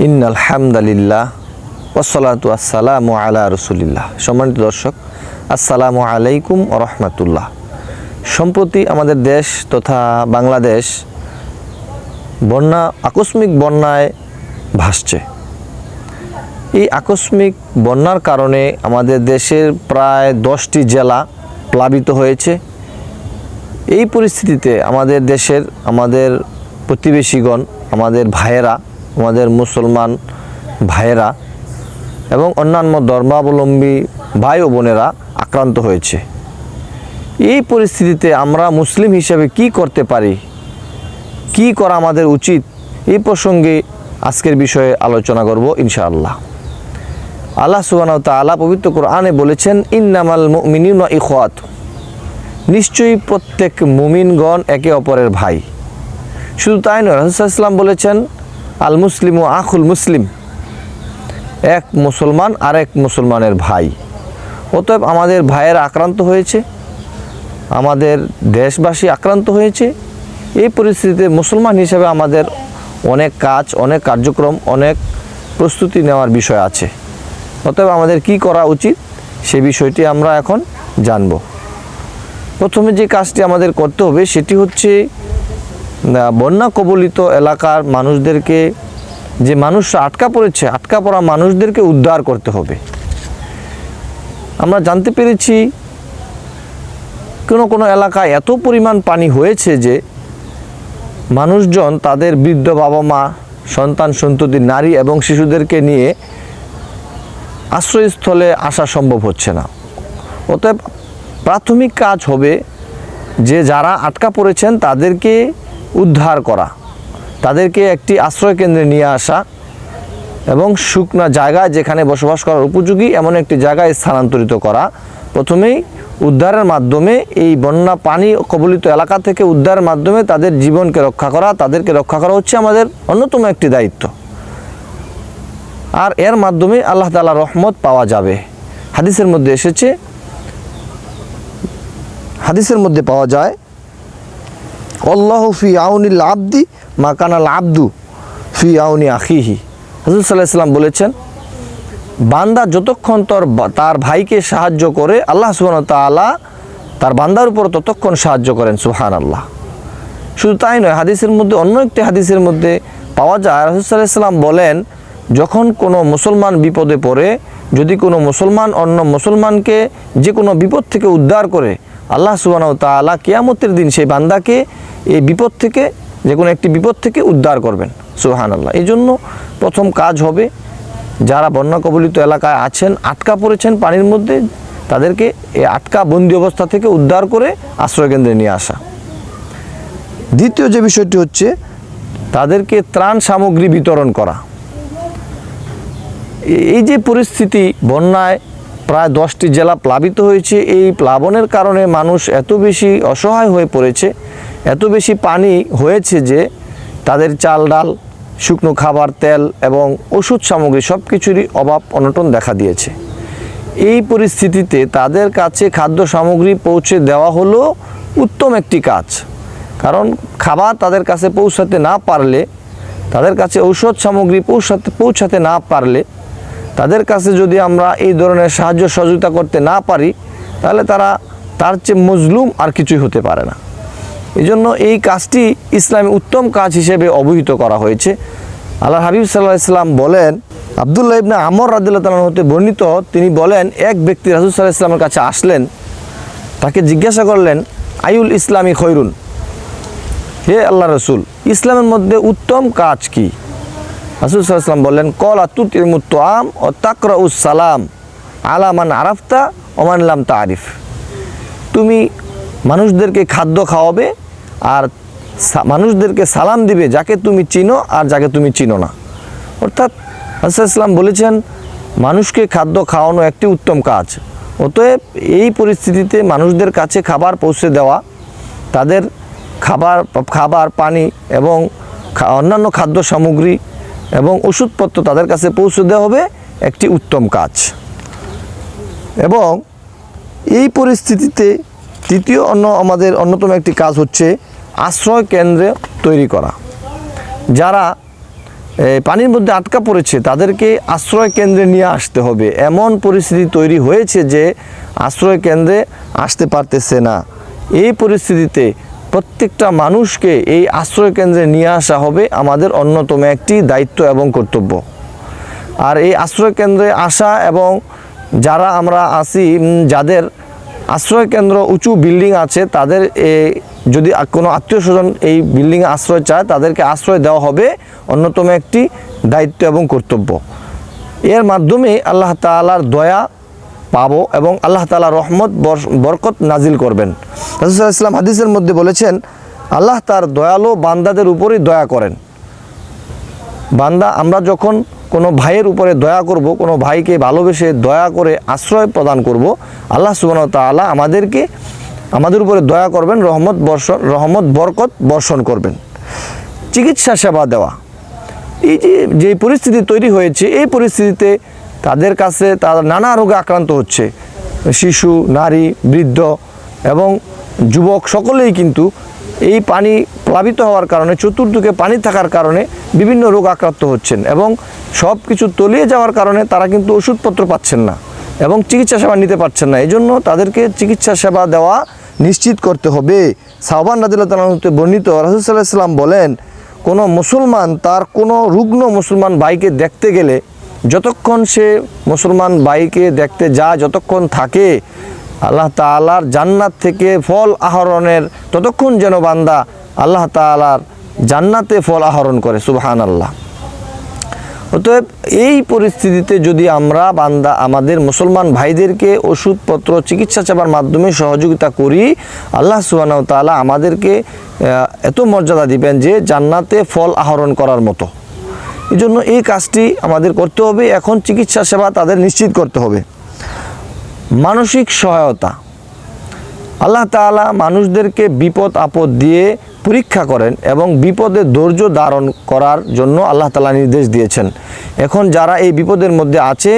ইন্নাল হামদালিল্লাহ ওয়াসসালাতু ওয়াসসালামু আলা রাসূলিল্লাহ। সম্মানিত দর্শক, আসসালামু আলাইকুম ওয়া রাহমাতুল্লাহ। সম্প্রতি আমাদের দেশ তথা বাংলাদেশ আকস্মিক বন্যায় ভাসছে। এই আকস্মিক বন্যার কারণে আমাদের দেশের প্রায় 10টি জেলা প্লাবিত হয়েছে। এই পরিস্থিতিতে আমাদের দেশের আমাদের প্রতিবেশীগণ, আমাদের ভাইয়েরা, আমাদের মুসলমান ভাইয়েরা এবং অন্যান্য ধর্মাবলম্বী ভাই ও বোনেরা আক্রান্ত হয়েছে। এই পরিস্থিতিতে আমরা মুসলিম হিসেবে কি করতে পারি, কি করা আমাদের উচিত, এই প্রসঙ্গে আজকের বিষয়ে আলোচনা করব ইনশাআল্লাহ। আল্লাহ সুবহানাহু ওয়া তাআলা পবিত্র কোরআনে বলেছেন, ইন্নামাল মুমিনুনা ইখওয়াত, নিশ্চয়ই প্রত্যেক মুমিনগণ একে অপরের ভাই। শুধু তাই নয়, রাসূল সাল্লাল্লাহু আলাইহি ওয়াসাল্লাম বলেছেন, আল মুসলিমু আখুল মুসলিম, এক মুসলমান আরেক মুসলমানের ভাই। অতএব আমাদের ভাইয়েরা আক্রান্ত হয়েছে, আমাদের দেশবাসী আক্রান্ত হয়েছে। এই পরিস্থিতিতে মুসলমান হিসেবে আমাদের অনেক কাজ, অনেক কার্যক্রম, অনেক প্রস্তুতি নেওয়ার বিষয় আছে। অতএব আমাদের কি করা উচিত সে বিষয়টি আমরা এখন জানব। প্রথমে যে কাজটি আমাদের করতে হবে সেটি হচ্ছে বন্যা কবলিত এলাকার মানুষদেরকে, যে মানুষরা আটকা পড়া মানুষদেরকে উদ্ধার করতে হবে। আমরা জানতে পেরেছি কোনো এলাকায় এত পরিমাণ পানি হয়েছে যে মানুষজন তাদের বৃদ্ধ বাবা মা, সন্তান সন্ততি, নারী এবং শিশুদেরকে নিয়ে আশ্রয়স্থলে আসা সম্ভব হচ্ছে না। অতএব প্রাথমিক কাজ হবে যে যারা আটকা পড়েছেন তাদেরকে উদ্ধার করা, তাদেরকে একটি আশ্রয় কেন্দ্রে নিয়ে আসা এবং শুকনা জায়গায়, যেখানে বসবাস করার উপযোগী এমন একটি জায়গায় স্থানান্তরিত করা। প্রথমেই উদ্ধারের মাধ্যমে এই বন্যা পানি কবলিত এলাকা থেকে উদ্ধারের মাধ্যমে তাদের জীবনকে রক্ষা করা, তাদেরকে রক্ষা করা হচ্ছে আমাদের অন্যতম একটি দায়িত্ব। আর এর মাধ্যমে আল্লাহ তাআলার রহমত পাওয়া যাবে। হাদিসের মধ্যে পাওয়া যায়, আল্লাহু ফি আউনিল আবদি মা কানাল আবদু ফি আউনি আখিহি। রাসূল সাল্লাল্লাহু আলাইহি ওয়াসাল্লাম বলেছেন, বান্দা যতক্ষণ তার ভাইকে সাহায্য করে, আল্লাহ সুবহানাহু ওয়া তাআলা তার বান্দার উপর ততক্ষণ সাহায্য করেন। সুবহানাল্লাহ। শুধু তাই নয়, অন্য একটি হাদিসের মধ্যে পাওয়া যায়, রাসূল সাল্লাল্লাহু আলাইহি ওয়াসাল্লাম বলেন, যখন কোনো মুসলমান বিপদে পড়ে, যদি কোনো মুসলমান অন্য মুসলমানকে যে কোনো বিপদ থেকে উদ্ধার করে, আল্লাহ সুবহানাহু ওয়া তাআলা কিয়ামতের দিন সেই বান্দাকে এই বিপদ থেকে, যে কোনো একটি বিপদ থেকে উদ্ধার করবেন। সুবহানাল্লাহ। এই জন্য প্রথম কাজ হবে যারা বন্যা কবলিত এলাকায় আছেন, আটকা পড়েছেন পানির মধ্যে, তাদেরকে এই বন্দি অবস্থা থেকে উদ্ধার করে আশ্রয়কেন্দ্রে নিয়ে আসা। দ্বিতীয় যে বিষয়টি হচ্ছে তাদেরকে ত্রাণ সামগ্রী বিতরণ করা। এই যে পরিস্থিতি, বন্যায় প্রায় 10টি জেলা প্লাবিত হয়েছে, এই প্লাবনের কারণে মানুষ এত বেশি অসহায় হয়ে পড়েছে, এত বেশি পানি হয়েছে যে তাদের চাল ডাল, শুকনো খাবার, তেল এবং ওষুধ সামগ্রী সব কিছুরই অভাব অনটন দেখা দিয়েছে। এই পরিস্থিতিতে তাদের কাছে খাদ্য সামগ্রী পৌঁছে দেওয়া হলো উত্তম একটি কাজ। কারণ খাবার তাদের কাছে পৌঁছাতে না পারলে, তাদের কাছে ঔষধ সামগ্রী পৌঁছাতে না পারলে, তাদের কাছে যদি আমরা এই ধরনের সাহায্য সহযোগিতা করতে না পারি, তাহলে তার চেয়ে মজলুম আর কিছুই হতে পারে না। এই জন্য এই কাজটি ইসলামে উত্তম কাজ হিসেবে অভিহিত করা হয়েছে। আল্লাহর হাবিব সাল্লাল্লাহু আলাইহি ওয়াসাল্লাম বলেন, আব্দুল্লাহ ইবনে আমর রাদিয়াল্লাহু তাআলা হতে বর্ণিত, তিনি বলেন, এক ব্যক্তি রাসূল সাল্লাল্লাহু আলাইহি ওয়াসাল্লামের কাছে আসলেন, তাকে জিজ্ঞাসা করলেন, আইউল ইসলামি খৈরুন, হে আল্লাহ রসুল, ইসলামের মধ্যে উত্তম কাজ কি? রাসূল সাল্লাল্লাহু আলাইহি ওয়াসাল্লাম বললেন, কলা তুতিমুত তুআম ও তাকরাউস সালাম আলা মান আরাফতা ওয়া মান লাম তারিফ। তুমি মানুষদেরকে খাদ্য খাওয়াবে আর মানুষদেরকে সালাম দিবে যাকে তুমি চিনো আর যাকে তুমি চিনো না। অর্থাৎ রাসূল সাল্লাল্লাহু আলাইহি ওয়াসাল্লাম বলেছেন, মানুষকে খাদ্য খাওয়ানো একটি উত্তম কাজ। অতএব এই পরিস্থিতিতে মানুষদের কাছে খাবার পৌঁছে দেওয়া, তাদের খাবার, পানি এবং অন্যান্য খাদ্য সামগ্রী এবং ওষুধপত্র তাদের কাছে পৌঁছে দেওয়া হবে একটি উত্তম কাজ। এবং এই পরিস্থিতিতে আমাদের অন্যতম একটি কাজ হচ্ছে আশ্রয় কেন্দ্র তৈরি করা। যারা পানির মধ্যে আটকা পড়েছে তাদেরকে আশ্রয় কেন্দ্রে নিয়ে আসতে হবে। এমন পরিস্থিতি তৈরি হয়েছে যে আশ্রয় কেন্দ্রে আসতে পারতেছে না। এই পরিস্থিতিতে প্রত্যেকটা মানুষকে এই আশ্রয় কেন্দ্রে নিয়ে আসা হবে আমাদের অন্যতম একটি দায়িত্ব এবং কর্তব্য। আর এই আশ্রয় কেন্দ্রে আসা এবং যারা আমরা আছি যাদের আশ্রয় কেন্দ্র উঁচু বিল্ডিং আছে তাদের যদি কোনো আত্মীয় স্বজন এই বিল্ডিংয়ে আশ্রয় চায় তাদেরকে আশ্রয় দেওয়া হবে অন্যতম একটি দায়িত্ব এবং কর্তব্য। এর মাধ্যমে আল্লাহ তাআলার দয়া পাবো এবং আল্লাহ তাআলা রহমত বরকত নাজিল করবেন। রাসূল সাল্লাল্লাহু আলাইহি ওয়াসাল্লাম হাদিসের মধ্যে বলেছেন আল্লাহ তার দয়ালু বান্দাদের উপরেই দয়া করেন। বান্দা আমরা যখন কোনো ভাইয়ের উপরে দয়া করব, কোনো ভাইকে ভালোবেসে দয়া করে আশ্রয় প্রদান করব, আল্লাহ সুবহানাহু ওয়া তাআলা আমাদের উপরে দয়া করবেন, রহমত বরকত বর্ষণ করবেন। চিকিৎসা সেবা দেওয়া, এই যে পরিস্থিতি তৈরি হয়েছে এই পরিস্থিতিতে তাদের কাছে তারা নানা রোগে আক্রান্ত হচ্ছে, শিশু, নারী, বৃদ্ধ এবং যুবক সকলেই কিন্তু এই পানি প্লাবিত হওয়ার কারণে, চতুর্দিকে পানি থাকার কারণে বিভিন্ন রোগ আক্রান্ত হচ্ছেন এবং সব কিছু তলিয়ে যাওয়ার কারণে তারা কিন্তু ওষুধপত্র পাচ্ছেন না এবং চিকিৎসা সেবা নিতে পারছেন না। এই জন্য তাদেরকে চিকিৎসা সেবা দেওয়া নিশ্চিত করতে হবে। সাওবান রাদিয়াল্লাহু তাআলা হতে বর্ণিত, রাসূল সাল্লাল্লাহু আলাইহি ওয়াসাল্লাম বলেন কোনো মুসলমান তার কোনো রুগ্ন মুসলমান ভাইকে দেখতে গেলে যতক্ষণ সে মুসলমান ভাইকে দেখতে যায়, যতক্ষণ থাকে, আল্লাহ তাআলার জান্নাত থেকে ফল আহরণের ততক্ষণ যেন বান্দা আল্লাহ তাআলার জান্নাতে ফল আহরণ করে। সুবহানাল্লাহ। অতএব এই পরিস্থিতিতে যদি আমরা বান্দা আমাদের মুসলমান ভাইদেরকে ওষুধপত্র চিকিৎসা সেবার মাধ্যমে সহযোগিতা করি, আল্লাহ সুবহানাহু ওয়া তাআলা আমাদেরকে এত মর্যাদা দিবেন যে জান্নাতে ফল আহরণ করার মতো। এই জন্য এই কাজটি আমাদের করতে হবে। এখন চিকিৎসা সেবা তাদের নিশ্চিত করতে হবে। মানসিক সহায়তা, আল্লাহ তাআলা মানুষদেরকে বিপদ আপদ দিয়ে পরীক্ষা করেন এবং বিপদে ধৈর্য ধারণ করার জন্য আল্লাহ তাআলা নির্দেশ দিয়েছেন। এখন যারা এই বিপদের মধ্যে আছে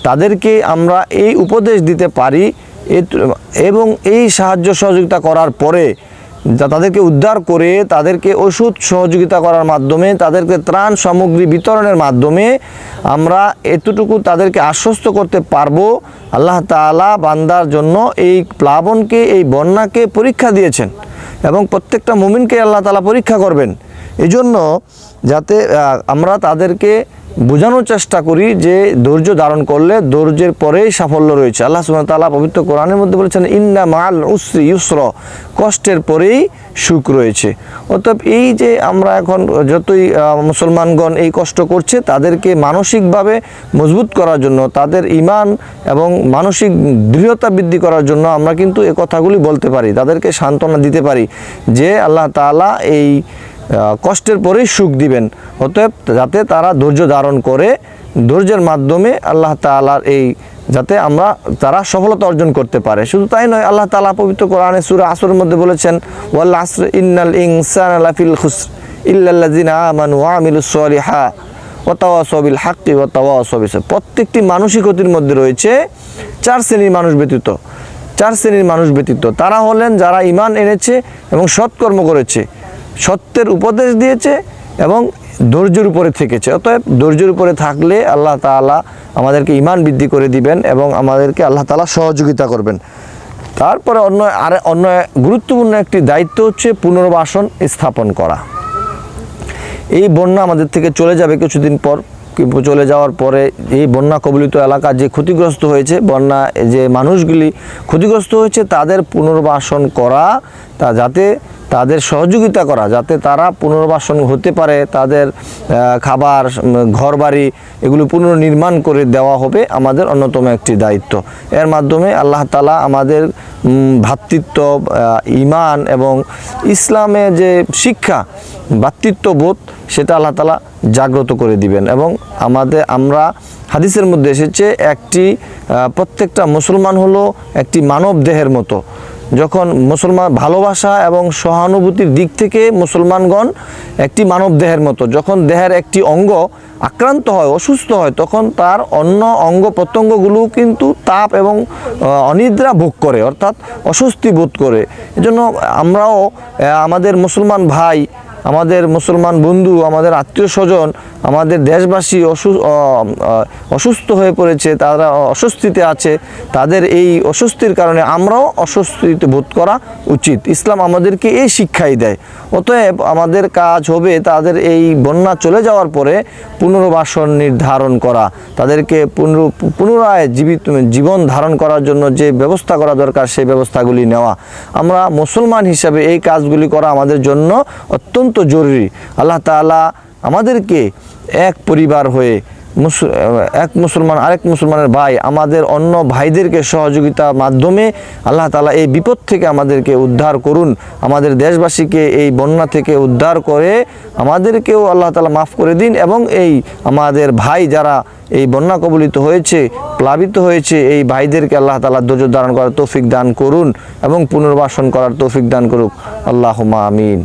তাদেরকে আমরা এই উপদেশ দিতে পারি এবং এই সাহায্য সহযোগিতা করার পরে তাদেরকে উদ্ধার করে তাদেরকে ওষুধ সহযোগিতা করার মাধ্যমে, তাদেরকে ত্রাণ সামগ্রী বিতরণের মাধ্যমে আমরা এতটুকু তাদেরকে আশ্বস্ত করতে পারবো আল্লাহ তাআলা বান্দার জন্য এই প্লাবনকে, এই বন্যাকে পরীক্ষা দিয়েছেন এবং প্রত্যেকটা মুমিনকে আল্লাহ তাআলা পরীক্ষা করবেন। এই জন্য যাতে আমরা তাদেরকে বোঝানোর চেষ্টা করি যে ধৈর্য ধারণ করলে ধৈর্যের পরেই সাফল্য রয়েছে। আল্লাহ সুবহানাহু ওয়া তাআলা পবিত্র কোরআনের মধ্যে বলেছেন ইন্না মাআল উসরি ইউসরা, কষ্টের পরেই সুখ রয়েছে। অতএব এই যে আমরা এখন যতই মুসলমানগণ এই কষ্ট করছে তাদেরকে মানসিকভাবে মজবুত করার জন্য, তাদের ঈমান এবং মানসিক দৃঢ়তা বৃদ্ধি করার জন্য আমরা কিন্তু এই কথাগুলি বলতে পারি, তাদেরকে সান্ত্বনা দিতে পারি যে আল্লাহ তাআলা এই কষ্টের পরেই সুখ দিবেন। অতএব যাতে তারা ধৈর্য ধারণ করে, ধৈর্যের মাধ্যমে আল্লাহ তাআলার এই যাতে তারা সফলতা অর্জন করতে পারে। শুধু তাই নয়, আল্লাহ তাআলা পবিত্র কোরআনে সূরা আসরের মধ্যে বলেছেন ওয়াল আসর ইন্নাল ইনসানা লাফিল খুসর ইল্লাল্লাযিনা আমানু ওয়া আমিলুস সলিহাত ওয়া তাওয়াসাউ বিল হাক্কি ওয়া তাওয়াসাউ বিস। প্রত্যেকটি মানসিক ক্ষতির মধ্যে রয়েছে চার শ্রেণীর মানুষ ব্যতীত। তারা হলেন যারা ঈমান এনেছে এবং সৎকর্ম করেছে, সত্যের উপদেশ দিয়েছে এবং ধৈর্যের উপরে থেকেছে। অতএব ধৈর্যের উপরে থাকলে আল্লাহ তাআলা আমাদেরকে ঈমান বৃদ্ধি করে দিবেন এবং আমাদেরকে আল্লাহ তাআলা সহযোগিতা করবেন। তারপরে অন্য গুরুত্বপূর্ণ একটি দায়িত্ব হচ্ছে পুনর্বাসন স্থাপন করা। এই বন্যা আমাদের থেকে চলে যাবে কিছুদিন পর, চলে যাওয়ার পরে এই বন্যা কবলিত এলাকা যে ক্ষতিগ্রস্ত হয়েছে, বন্যা যে মানুষগুলি ক্ষতিগ্রস্ত হয়েছে তাদের পুনর্বাসন করা, যাতে তাদের সহযোগিতা করা, যাতে তারা পুনর্বাসন হতে পারে, তাদের খাবার, ঘরবাড়ি এগুলো পুনর্নির্মাণ করে দেওয়া হবে আমাদের অন্যতম একটি দায়িত্ব। এর মাধ্যমে আল্লাহ তাআলা আমাদের ভ্রাতৃত্ব, ঈমান এবং ইসলামে যে শিক্ষা, ভ্রাতৃত্ববোধ সেটা আল্লাহ তাআলা জাগ্রত করে দিবেন। এবং আমরা হাদিসের মধ্যে এসেছে প্রত্যেকটা মুসলমান হলো একটি মানব দেহের মতো। যখন মুসলমান ভালোবাসা এবং সহানুভূতির দিক থেকে মুসলমানগণ একটি মানব দেহের মতো, যখন দেহের একটি অঙ্গ আক্রান্ত হয়, অসুস্থ হয়, তখন তার অন্য অঙ্গ প্রত্যঙ্গগুলো কিন্তু তাপ এবং অনিদ্রা ভোগ করে, অর্থাৎ অস্বস্তি বোধ করে। এজন্য আমরাও আমাদের মুসলমান ভাই আমাদের মুসলমান বন্ধু, আমাদের আত্মীয় স্বজন, আমাদের দেশবাসী অসুস্থ হয়ে পড়েছে, তারা অস্বস্তিতে আছে, তাদের এই অস্বস্তির কারণে আমরাও অস্বস্তিতে বোধ করা উচিত। ইসলাম আমাদেরকে এই শিক্ষাই দেয়। অতএব আমাদের কাজ হবে তাদের এই বন্যা চলে যাওয়ার পরে পুনর্বাসন নির্ধারণ করা, তাদেরকে পুনরায় জীবন ধারণ করার জন্য যে ব্যবস্থা করা দরকার সেই ব্যবস্থাগুলি নেওয়া। আমরা মুসলমান হিসাবে এই কাজগুলি করা আমাদের জন্য অত্যন্ত জরুরি। আল্লাহ তাআলা আমাদেরকে এক পরিবার হয়ে এক মুসলমান আরেক মুসলমানের ভাই, আমাদের অন্য ভাইদেরকে সহযোগিতার মাধ্যমে আল্লাহ তাআলা এই বিপদ থেকে আমাদেরকে উদ্ধার করুন। আমাদের দেশবাসীকে এই বন্যা থেকে উদ্ধার করে আমাদেরকেও আল্লাহ তাআলা মাফ করে দিন, এবং এই আমাদের ভাই যারা এই বন্যা কবলিত হয়েছে, প্লাবিত হয়েছে, এই ভাইদেরকে আল্লাহ তাআলা ধৈর্য ধারণ করার তৌফিক দান করুন এবং পুনর্বাসন করার তৌফিক দান করুক। আল্লাহুম্মা আমিন।